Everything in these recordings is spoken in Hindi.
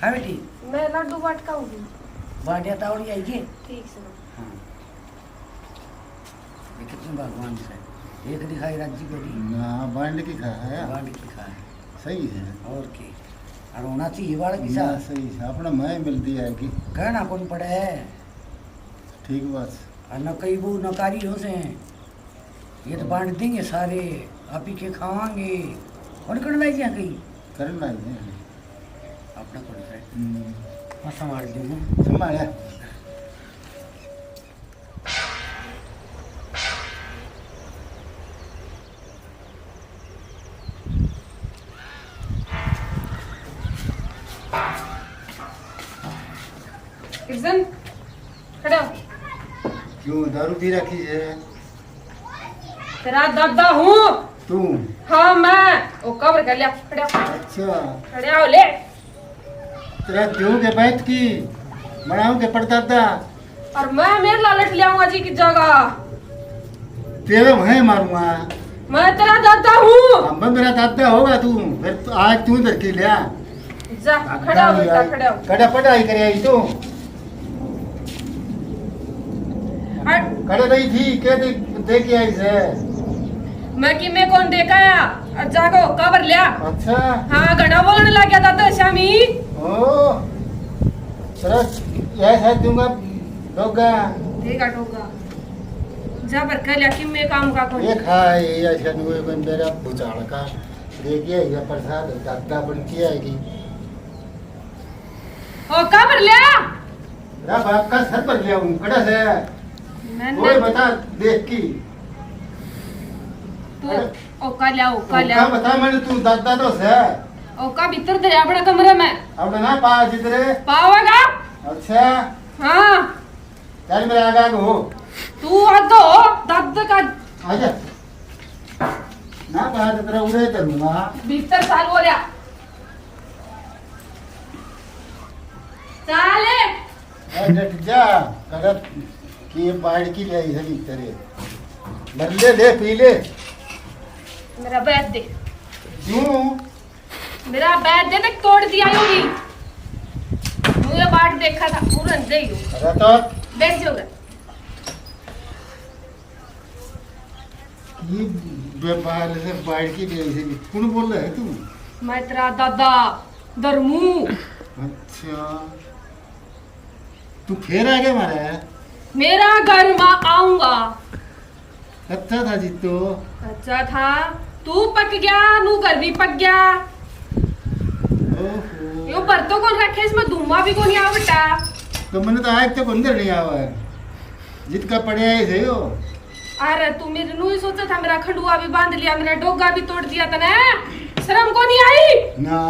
हाँ बेटी मैं लड्डू बाट खाऊंगी। बाटिया तावड़ी आई के ठीक से। हाँ कितने भगवान से एक दिखाई राज्य बेटी ना बांड की खा है बांड की खा है सही है और की और होना चाहिए बाड़ की ना साथ सही है अपना मैं मिलती है कि कहना कौन पड़े है ठीक बस और न कई वो नकारी हो से ये तो बांट देंगे सारे आप ही के खावांगे और कर लाई दिया कहीं करना है अपना कौन से मैं संभाल दूँ संभाला किशन खड़ा हो। क्यों दारू पी रखी है तेरा दादा हूँ। तू हाँ मैं वो कवर कर लिया। खड़ा हो। अच्छा खड़ा हो ले। तेरा क्यों के बैठ की बनाऊ के पड़दादा और मैं मेरे लालच ले आऊंगा जी की जगह। तेरे वहीं मारूंगा मैं तेरा दादा हूँ। अब मेरा दादा होगा तू फिर तो आज तू इधर की लिया जा खड़ा हो बेटा खड़ा हो। कड़ा पढ़ाई करे आई तू हट। कड़े रही थी क्या दे के आई से मैं कि मैं कौन देखा है जागो कवर लिया। अच्छा हाँ घना बोलने लग गया दादा शामी। ओ तेरा ऐसा दूंगा लोगा ठीक है टोका जा पर कर लिया कि मैं काम का कौन। ये खाए ऐसा नुए बन मेरा भुचाड़ का देखिए ये प्रसाद दादा बन के आएगी ओ कवर लिया। मेरा बाप का सर पर लिया हूँ कड़ा से मैंने कोई बता देख की तू ओ का लिया ओ का लिया क्या बता मैंने तू दादा तो से ओ का भीतर दे अपना कमरे में अब ना पा जितरे पावेगा। अच्छा हाँ चल मेरे आगा हो तू आ तो दादा का आजा ना पा जितरे उड़े करूंगा भीतर साल हो रहा चाले डट जा अगर कि बाढ़ की ले इधर भीतर मर ले पी ले मेरा बैग दे। क्यों मेरा बैग दे तक तोड़ दिया होगी। मुझे बाट देखा था पूरा दे ही अरे तो बैठ जाओगे। ये व्यापार से बाढ़ की ले इधर कौन बोल रहा है तू मैं तेरा दादा दरमू। अच्छा तू फिर आगे मारा है मेरा घर में आऊंगा। अच्छा था जीतो अच्छा था तू पक गया नू घर भी पक गया। ओहो यो बर्तों कौन रखे इसमें धुआं भी कौन आया बेटा। तो मैंने तो आज तक अंदर नहीं आवा है जितका पड़े आए थे यो अरे तू मेरे नू ही सोचा था मेरा खंडुआ भी बांध लिया मेरा डोगा भी तोड़ दिया तने शर्म को नहीं आई। ना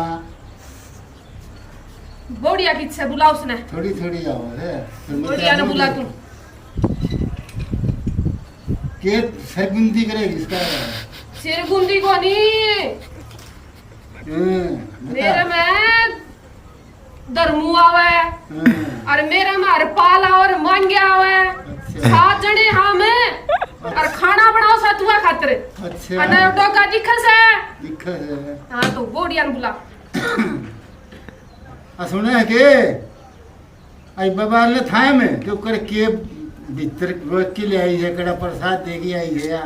बोड़िया किससे बुला उसने थोड़ी थोड़ी आवाज है बोड़िया ने बुला तू के सरगुंदी करेगी इसका सिर गुंदी को नहीं मेरे में दरमू आवे और मेरे में हरपाल और मांग्या आवे। अच्छा। 7 जने हम और खाना बनाओ सतुआ खातिर। अच्छा अने डोगा दिखस है। दिखा है हाँ तो बोड़िया ने बुला आ सुने है के आई बाबा ने था में क्यों कर के भीतर रोक के ले आई है कड़ा प्रसाद देगी आई है या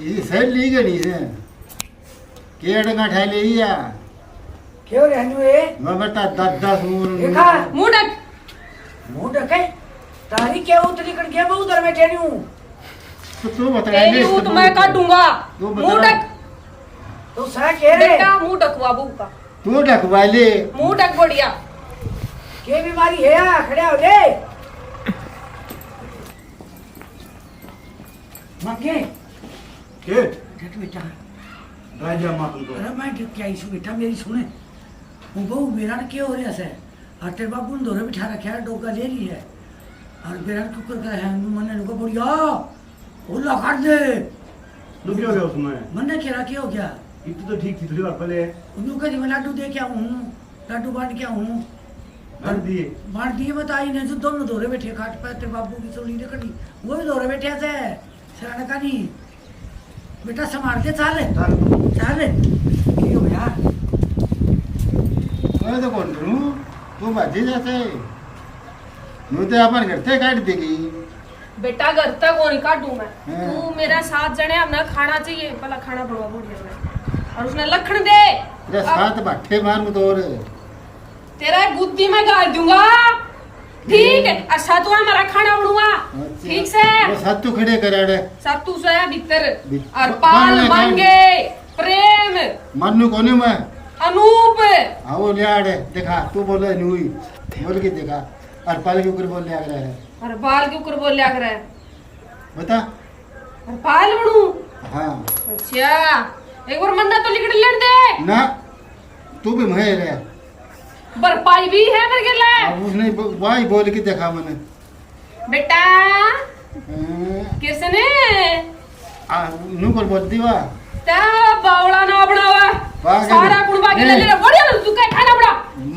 ये सही ली गई है के डंगा ठा ले या क्यों रहनु है मैं बता 10 देखा मुंह ढक मुंह ढके तारी क्या उतरी कर गया मैं उधर बैठे नहीं हूँ तो तू बता तेरी ऊत मैं काटूंगा। तू बता। मुंह ढक तो सा कह रहे बेटा मुंह ढक बाबू का तू ढकवा ले मुंह ढक बोड़िया। के बीमारी है या खड़े हो ले मां के देख बेटा राजा मां को अरे मैं देख क्या इशू बेटा मेरी सुने वो बहु मेरा ने क्या हो रहा है और तेरे बाबू ने दोरे बिठा रखा है डोका ले रही है और मेरा कुकर का है मन्ने लोग बढ़िया वो लगा दे तो क्या हो गया उसमें? मन्ने कह रहा क्या हो गया इतनी तो ठीक थी थोड़ी बार पहले उन्होंने कहा मैं लाडू दे क्या हूँ लाडू बांट क्या हूँ भर दिए। बांट दिए बताई ने जो दोनों दौरे बैठे खाट पे तेरे बाबू की चोली ने कटी वो भी दौरे बैठे थे सराने का नहीं बेटा संभाल के चाले चाले क्यों यार मैं तो कौन करूँ तू बाजी जाते मैं तो अपन घर से काट देगी बेटा घर तक वो नहीं काटू मैं हाँ। तू मेरा साथ जने अपना खाना चाहिए पहला खाना बनवा बढ़िया में और उसने लखन दे तेरा साथ बाठे मार तो और तेरा गुद्दी में गाल दूंगा ठीक है अच्छा तू हमारा खाना बनवा ठीक से वो साथ तू खड़े कराड़े सत्तू से भीतर भीतर। और पाल पाल मांगे प्रेम मन्नू कोने मैं अनूप हाँ वो ले आड़े देखा तू बोले नुई बोल के देखा और पाल के ऊपर बोल ले आ रहा है और बाल के ऊपर बोल लिया करे बता और पाल बनू हाँ अच्छा एक बार मन्ना तो लिखड़ लेन दे ना तू भी महे रे बरपाई भी है मेरे के लिए अब उसने वही बोल के देखा मैंने बेटा किसने नू पर बोल दी वाह ता बावड़ा ना बनावा वाह, सारा कुड़बा के नहीं। ले बढ़िया तू का खाना बड़ा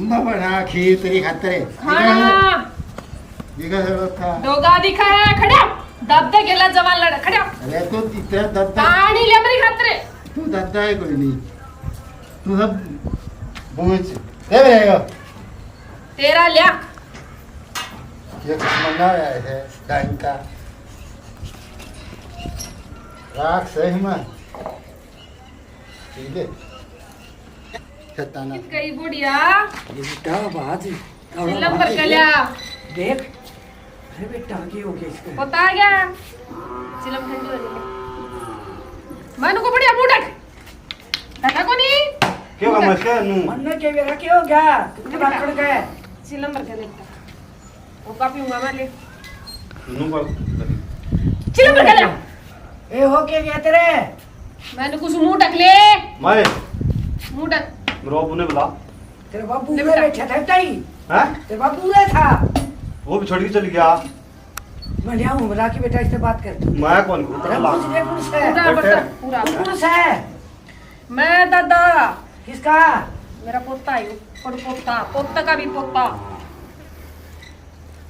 मैं बना खीर तेरी खातिर है हाँ देखा जरूरत था डोगा दिखा है खड़ा दबदे गेला जवान लड़ खड़ा अरे तो इतना दद्दा पानी ले मेरी खातिर तू दद्दा है कोई नहीं तू सब बूझ दे रहेगा तेरा लिया ये कुछ मना आया है टाइम का राख सही में ठीक है शताना गई बुढ़िया ये बेटा बात लंबर का लिया देख अरे बेटा की हो गया इसका पता है क्या चिलम ठंडी हो गई मानू को बढ़िया मुंडक देखा को नहीं क्यों काम है नू मन में के वेरा के हो गया तू बात कर गए चिलम भर के देखता वो काफी हुआ मार ले नू पर चिलम भर के लिया ए हो के गया तेरे मैंने कुछ मुंह ढक ले मैं मुंह ढक मेरा बुने बुला तेरे बाबू ले रे बेटा। बैठा था ताई हैं तेरे बाबू रे था वो भी छोड़ के चल गया मैं लिया हूं बुला के बेटा इससे बात कर मैं कौन तेरा बुला पुरुष है पुरुष है पूरा बैठे। बता पूरा तू पुरुष है मैं दादा किसका मेरा पोता है और पोता पोता का भी पोता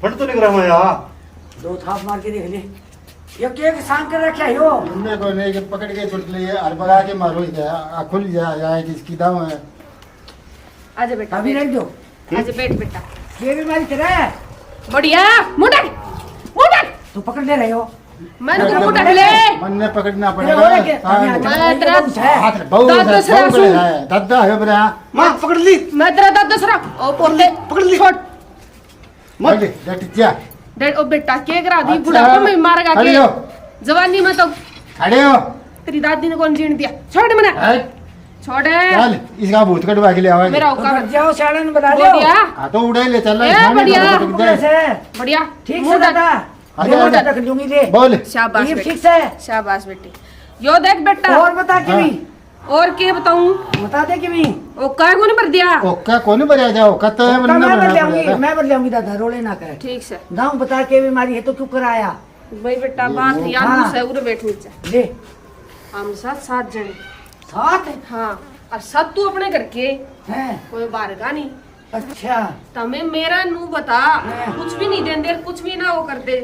फट तो नहीं रहा मैं यार दो थाप मार के देख ले ये केक सांग कर रखा है यो तुमने को नहीं कि पकड़ के छुट लिए और बगा के मारो जा खुल जाए किसकी दाम है आजा बेटा अभी रख दो आजा बैठ बेटा ये भी मारी तेरा है बढ़िया मुंडक मुंडक तू पकड़ ले रहे हो मैंने को मुंडक ले मन ने पकड़ना तेरे हो रहा क्या? पड़ेगा अभी हाँ, आज मैं तेरा बहुत है। हाथ बहु दादा से बहु आंसू। बड़े है दादा है बड़ा मां पकड़ ली मैं तेरा दादा सरा ओ पोते पकड़ ली छोड़ मत डट जा डैड ओ बेटा के करा दी अच्छा, बुढ़ापा में मारेगा खड़े के हो। जवानी में तो खड़े हो तेरी दादी ने कौन जीण दिया छोड़ मने हट, छोड़ चल इसका भूत कटवा के ले आवाज मेरा तो औकात बच जाओ साड़न बना दो बढ़िया हाँ तो उड़े ले चल ए, खाने को बढ़िया। पटक दे। पुरुष है बढ़िया ठीक से मुंह ढक। दादा आजा, ये आजा। रख लूंगी ले बोल शाबाश ये बेटी ठीक है शाबाश बेटी यो देख बेटा और बता के भी और के बताऊं बता दे कि भी ओ काय को नहीं भर दिया ओका कौन बजा जाओ कत है मैं बनना बदल बना जाऊंगी मैं बदल जाऊंगी दादा रोले ना करे ठीक से गाँव बता के बीमारी है तो क्यों कराया भाई बेटा बात याद हाँ। से उरे बैठ नीचे ले हम साथ साथ जने साथ हाँ और सब तू अपने घर के है कोई बाहर का नहीं अच्छा तमें मेरा नू बता हाँ। कुछ भी नहीं देंदे कुछ भी ना वो कर दे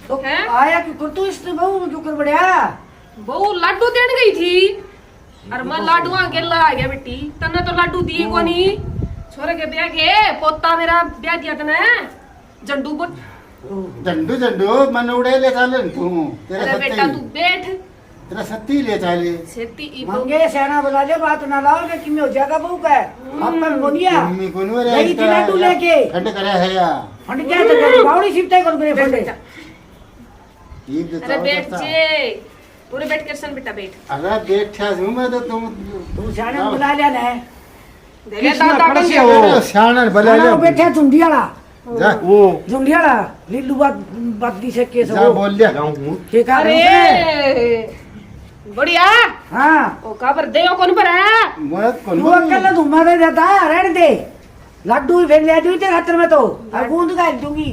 तो हैं? आया कि कुर तू इसने बहु जो कर बढ़िया बहू लाडू देने गई थी और मैं लाडू आगे ला गया बेटी तने तो लाडू दिए को नहीं छोरे के ब्याह के पोता मेरा ब्याह दिया तने जंडू को झंडू झंडू मन उड़े ले चल तू तेरा अरे बेटा तू सत्ती बैठ तेरा सत्ती ले चल सेती ई बहू मंगे सेना बुला ले बात ना लाओ कि किमें हो जाएगा बहु का अपन बोलिया मम्मी को नो रे गई थी लाडू लेके खंड करे है या फंड क्या तो बावड़ी सिपते कर मेरे बैठ फंडे बेटा ये तो अरे बैठ जे पूरे बैठ कर सन बेटा बैठ अरे बैठा हूं मैं तो तुम तू सेना बुला ले ना दे कृष्णा दादा पड़ोसी बन है गया। वो। शानर बला ले साला बैठे झुंडियाला जा वो झुंडियाला लीलू बात दी से केस जा बोल ले जाऊं हूं के का अरे बढ़िया हां ओ का पर दे कौन पर है मत तू कौन अकेला घुमा दे जाता रहने दे लड्डू ही फेंक ले दूं तेरे हाथ में तो और गूंद गाल दूंगी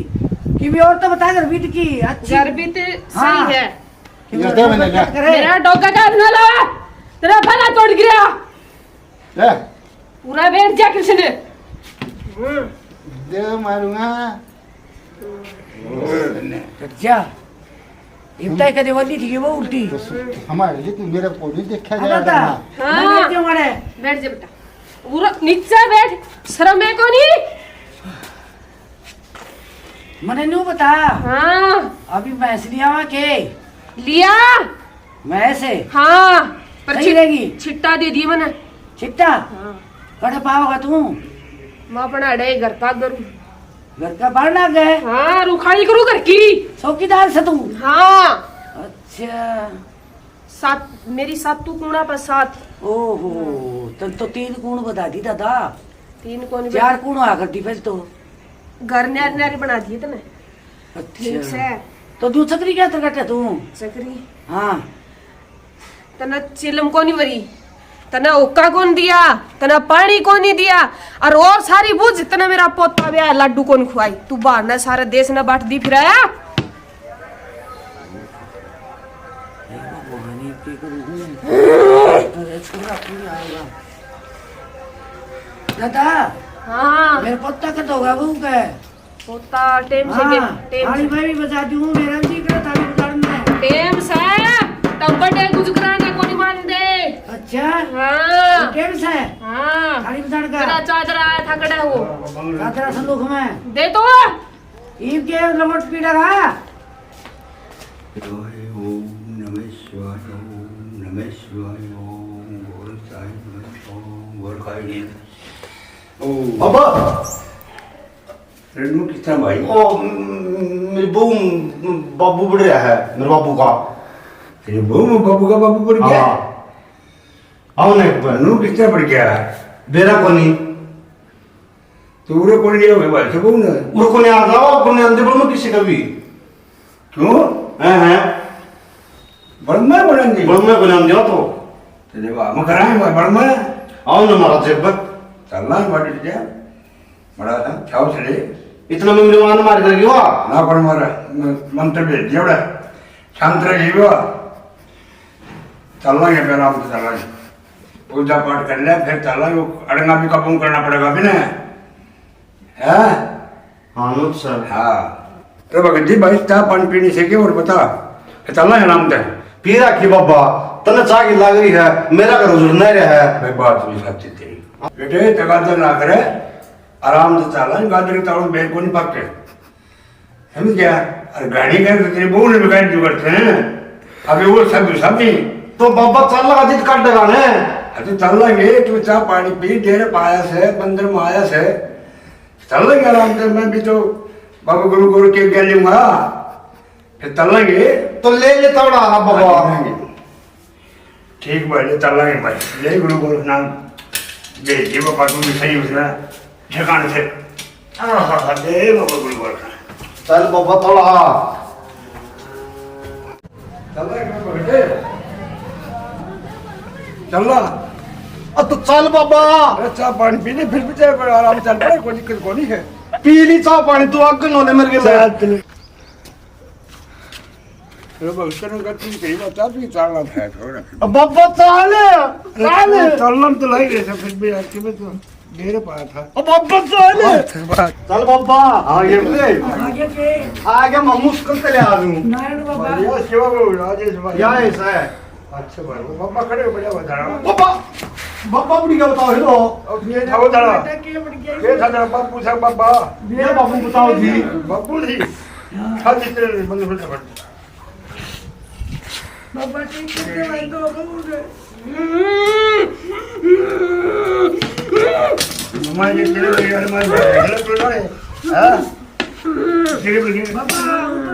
कि भी और तो बता कर बीत की अच्छी गर्भित हाँ। सही है ये दे मैंने क्या मेरा डोका का ना ला तेरा भला तोड़ गिरा ले पूरा बैठ जा कृष्ण दे मारूंगा अच्छा इतना कदे वाली थी वो उल्टी हमारे लिए तू मेरा कोडी देखा अब जाएगा बता हाँ। मैं क्यों मारे बैठ जा बेटा पूरा नीचे बैठ, शर्म है कोनी? मने न्यू बता, हाँ अभी भैंस लिया के लिया। भैंस है हाँ पर सही रहेगी। छिट्टा दे दी मैंने। चिट्टा हाँ कड़े पाओगा तू? मैं अपना अड़े घर का करूँ। घर का बढ़ना गए हाँ रुखाड़ी करूँ घर की। चौकीदार से तू? हाँ अच्छा सात, मेरी सातू कूड़ा पर 7। ओहो तब तो 3 कूण बता दी दादा। 3 कौन 4 कूण हुआ करती फिर तो। घर न्यारी न्यारी बना दिए तने। ठीक अच्छा से तो तू चक्री क्या तरकटे तू? चक्री हाँ तना चिलम को नहीं वरी, तना ओका कौन दिया, तना पानी को नहीं दिया, और सारी बुझ तना मेरा पोता ब्याह लड्डू कौन खुआई। तू बाहर ना सारा देश ना बांट दी फिराया। दादा हाँ मेरे पोता का तो होगा वो का पोता टेम से हाँ टेम थाली से मैं भी बजा दूँ मेरा भी करे थाली बजाना है। टेम से टंबर डे कुछ कराने को नहीं मान दे। अच्छा हाँ टेम से हाँ थाली बजाने तेरा का चादर आया था कड़ा वो कातरा संदूक में दे तो। ईब के लमट पीड़ा का ओम नमः शिवाय, ओम नमः शिवाय, ओम गोरखाय नमः, ओम गोरखाय नमः। ओम बाबा रेणु कितना भाई? ओ मेरी बहू बाबू बढ़ रहा है, मेरे बाबू का। तेरे बहू में बाबू का बाबू पड़ गया? आओ नहीं रेणु कितना पड़ गया? बेरा कोनी तो उरे पड़ गया होगा भाई सब ना? उनको नहीं आता हो, कोने अंदर बोल में किसी का भी। क्यों? हैं बड़मा बोलेंगे? बोल में कोने अंदर तो तेरे बाप में कराएं बड़मा? आओ ना मारा जेबत चलना है बाटी जा बड़ा था छाव चले इतना में मेरे मान मार कर गया ना पर मारा मंत्र भेज दिया बड़ा शांत रह जीवा चलना है पहला हम तो चलना है पूजा पाठ कर ले फिर चलना है अड़ंगा भी कबूल करना पड़ेगा भी ना है? हाँ नो सर हाँ तो भगत जी भाई चाह पानी पीने से क्या और बता फिर चलना है आराम से पी रखी बाबा तने चाह की लग रही है मेरा का रोज नहीं रहा है भाई बात भी सच्ची तेरी बेटे तगादर ना करे आराम से चलना है गादर के तालों बेर को नहीं पक्के समझ गया अरे गाड़ी कर तेरी बहू ने भी गाड़ी जो करते हैं अभी वो सब नहीं तो बाबा चल लगा जित काट देगा ने तो चल लेंगे तू चाह पानी पी डेढ़ पाया से बंदर माया से चल लेंगे आराम से मैं भी तो बाबा गुरु गुरु के गए लूंगा फिर चल लेंगे तो ले लेता बड़ा बाबा ठीक भाई चल लेंगे भाई ले गुरु गुरु नाम भेज दिए बाबा को भी सही उसने ठिकाने से ले बाबा गुरु गुरु चल बाबा थोड़ा चल लेंगे बेटे चल ला तो चल बाबा चाह पानी पीने फिर भी चाहे आराम चल पड़े कोई दिक्कत को नहीं है पी ली चाह पानी तू आग नोने मेरे के लिए बाबा चाले चाले चलना तो लाई रहे थे फिर भी यार कि मैं तो घेरे पाया था बाबा चाले चल बाबा आगे ले आगे के आगे मैं मुश्किल से ले आ दूं नारायण बाबा बढ़िया सेवा करो राजेश भाई क्या ऐसा है अच्छा भाई वो बाबा खड़े हो बढ़िया बता रहा बाबा बाबा बुढ़ी का बताओ हेलो और ये था बता बेटा के बढ़ गया ये था जरा बापू था बाबा ये बाबू बताओ जी बापू जी था जितने बंद हो जाए बाबा ठीक है भाई दो बोल मम्मा ये तेरे यार मैं हेलो तो ना हां तेरे बगे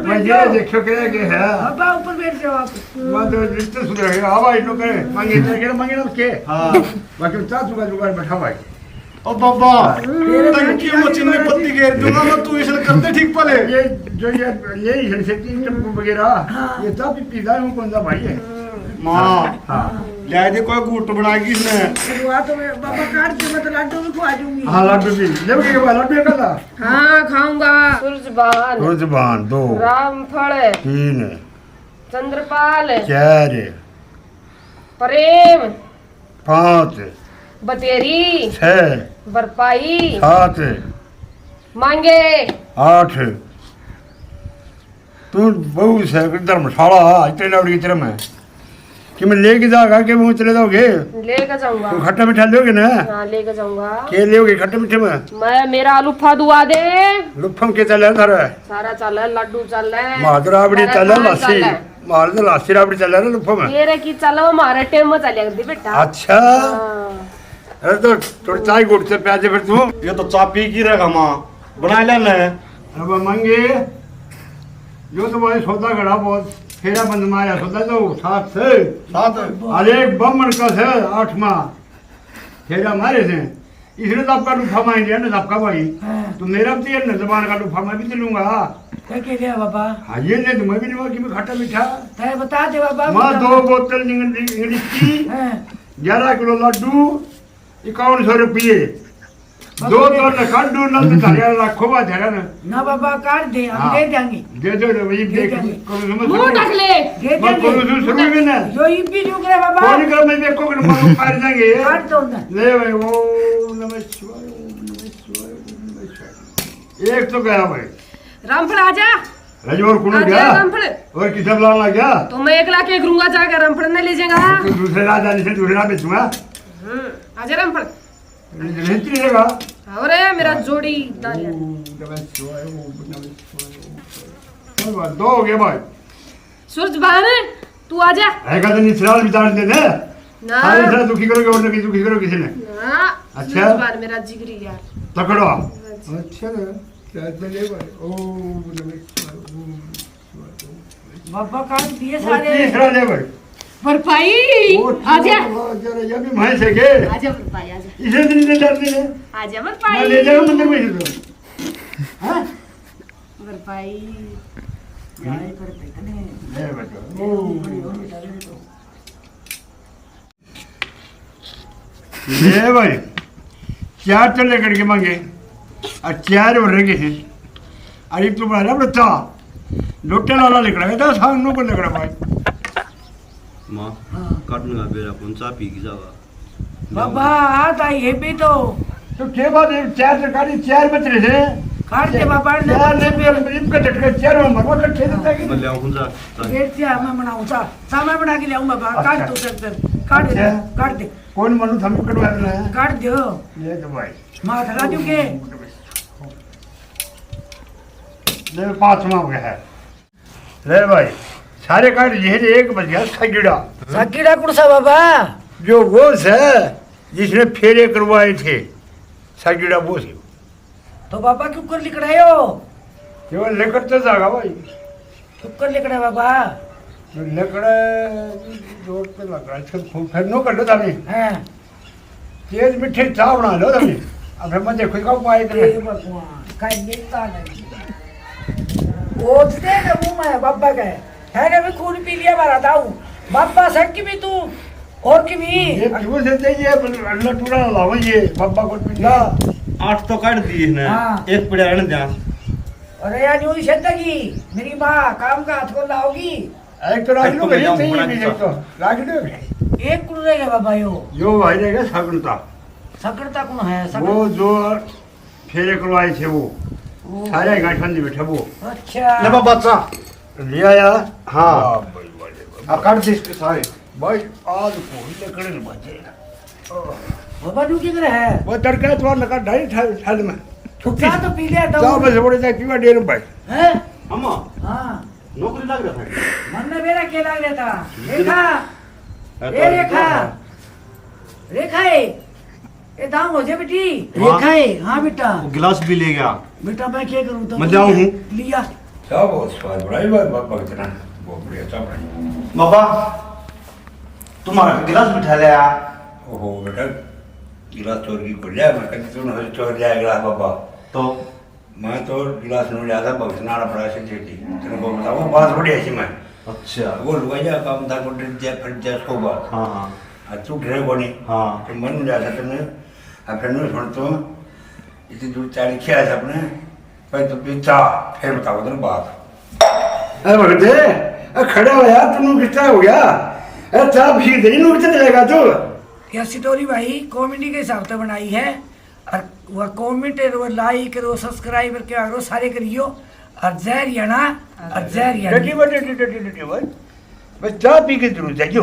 मैं ये देखो के है बाबा ऊपर बैठ जाओ आप मैं तो रिश्ते सुधर गया हवा इनो करे मांगे ना के हां बाकी चाह जुगाड़ जुगाड़ बैठा भाई ओ बाबा टंकी में चिन्नी पत्ती घेर दूंगा मैं तू इसे करते ठीक पले ये जो ये सेटिंग वगैरह ये सब पीता हूँ कौन सा भाई है मां हाँ ले दे कोई गुट बनाएगी इसने शुरुआत में बाबा काट के मैं तो लड्डू में खवा दूंगी हाँ लड्डू भी ले के बाद लड्डू का हाँ खाऊंगा। सूरजबान, रुजबान 2 रामफल, 3 चंद्रपाल, 4 प्रेम, 5 बतेरी, 6 बरपाई, 7 मांगे, 8 तू बहु से धर्मशाला इतने लौड़ी की तरह में कि मैं लेके जाऊंगा कि मुँह चले जाओगे? लेके जाऊंगा। तो खट्टा मीठा लोगे ना? हाँ लेके जाऊंगा। के लोगे खट्टे मीठे में? मैं मेरा लुफा दुआ दे। लुफम के चल सारा सारा चल है, लड्डू चल है, माधुर राबड़ी चल लस्सी मार दो लस्सी राबड़ी चल रहा लुफम में। तेरे की चलो हमारे टाइम में चले गए बेटा। अच्छा अरे तो थोड़ी चाय गुड़ से प्याजे फिर तू ये तो चा पी की रहेगा माँ बना लेना है। अब मंगे जो तुम्हारे सौदा गड़ा बहुत फेरा बंद माया सौदा तो साथ से साथ अरे एक बम का है 8 माह फेरा मारे थे इसने तो आपका लुफा मार दिया ना आपका भाई तो मेरा भी है ना जबान का लुफा मैं भी चलूंगा। क्या कह दिया बाबा? हाँ ये नहीं तो मैं भी नहीं कि मैं खट्टा मीठा तय बता दे बाबा। माँ 2 बोतल इंग्लिश की 11 किलो लड्डू 5100 रुपये 2 लड्डू न धरिया लाखों बात है ना बाबा काट दे हम दे देंगे। दे दो भाई देख मुंह ढक ले। दे मैं करूँ शुरू में ना जो ये भी रुक रहे बाबा। कौन कर मैं देखो कि मार मार जाएंगे काट दो ना। ले भाई वो नमः शिवाय नमः शिवाय नमः शिवाय एक तो गया भाई रामफल आजा। रजोर कुण आजा गया रामफल। और किसे बुलाना गया? तो मैं 1 लाख 1 दूंगा जाकर रामफल ने ले जाएगा। तो दूसरे राजा से दूसरे राजा बेचूंगा आजा रामफल। नहीं चलेगा और मेरा जोड़ी दालिया। नमः शिवाय नमः शिवाय 2 हो गए भाई। सूरज बहाने तू आजा ऐसा तो निचराल विचार दे दे ना। सारे सारे दुखी करोगे और नहीं दुखी करो किसी ने ना अच्छा। सूरज बहाने मेरा जिगरी यार। पकड़ो अच्छा क्या चले भाई ओम नमः शिवाय ओम नमः शिवाय बाबा काट दिए वो सारे। तीसरा ले भाई पर भाई आजा जरा ये भी भैंस है के आजा पर भाई आजा इसे दिन से डरते हैं आजा पर मैं भाई। ले जाऊंगा मंदिर में इसे तो हां पर भाई जाए करते कने। ले बेटा ओम ले भाई 4 तो लेकर के मांगे और 4 और रह गए हैं अरे तू बड़ा बच्चा लोटे लाला लिख रहा है तो सांग नो को लग रहा भाई माँ काटने का बेरा कौन सा पी की जावा बाबा आता है भी तो तो के बाद 4 सरकारी 4 बच रहे थे काट दे बाबा। 4 ने भी इनका झटका 4 में मरवा कर खेल देता मैं है ले आऊँ जा गेट से मैं बनाऊं सा मैं बना के ले आऊं बाबा। काट दो सर काट दे काट दे कौन मनु थम कटवा रहा है काट दो। ये तो भाई मां लगा दूं के ले 5वां हो गया है ले भाई सारे काट ये एक बच गया सगीड़ा सकीड़ा कुड़सा बाबा। जो वो है जिसने फेरे करवाए थे सगीड़ा वो से तो बाबा क्यों कर लिख रहे हो? केवल लेकर तो जागा भाई क्यों कर लिख रहे बाबा? जो लेकर जोर पे लग रहा है इसको खूब फिर नो कर लो तभी हैं तेज मिठे चाय बना लो तभी अब फिर मैं देखो कब पाए हे भगवान का लेता नहीं ओतते ना मुंह में बाबा का है ना। मैं खून पी लिया मारा था बाबा सक की भी तू और की भी ये क्यों से चाहिए अल्लाह टूरा लाओ ये बाबा को पिला 8 तो काट दिए ना हाँ। एक पड़ा रहने जा अरे यार यूं ही की मेरी माँ काम का हाथ को लाओगी। एक तो राज लो ये चाहिए भी तो राज लो एक कुड़ रहेगा बाबा जो भाई रहेगा सगुनता सकड़ता कौन है? वो जो फेरे करवाए थे वो सारे गांठन में बैठे वो अच्छा ले बाबा चा ले आया हाँ भाई अब काट दे इसके सारे भाई आज को लेकर बचे बाबा तू किधर है? वो तड़का तो लगा ढाई थाल में छुट्टा तो पी लिया था जाओ बस बड़े जाके पीवा डेर भाई हैं? अम्मा हाँ नौकरी लग रहा था मन में मेरा क्या लग रहा था? रेखा ए रेखा रेखा है ये दाम हो जाए बेटी। हाँ। रेखा है हाँ बेटा वो गिलास भी ले गया बेटा मैं क्या करूँ तो मैं जाऊँ हूँ। लिया सब बहुत स्वाद बड़ाई बात बाबा कितना बहुत बढ़िया सब बाबा तुम्हारा गिलास बिठा लिया ओहो बेटा गिलास चोर की को लिया मैं कहती तूने हज चोर लिया गिलास बाबा तो मैं तो गिलास नहीं लिया था बक्सनाड़ा पड़ा से थी तेरे को बताऊँ बात बड़ी ऐसी मैं अच्छा वो लुआ जा काम था को डर जा फिर जा सो बात हाँ हाँ तू ढेर कोनी हाँ तो मन में जाता तुमने फिर नहीं सुनतो इतनी दूर चाली किया था अपने पर तो पीछा फिर बताओ तेरे बात अरे भगते अरे खड़ा हो यार तुम कितना हो गया अरे चाप ही देरी नु कितना चलेगा तू क्या स्टोरी भाई कॉमेडी के हिसाब से बनाई है और वह कॉमेंट वो लाइक करो सब्सक्राइब क्या करो सारे करियो और जहर या ना और जहर या डटी बटे डटी डटी भाई बस चाह पी के जरूर जाइयो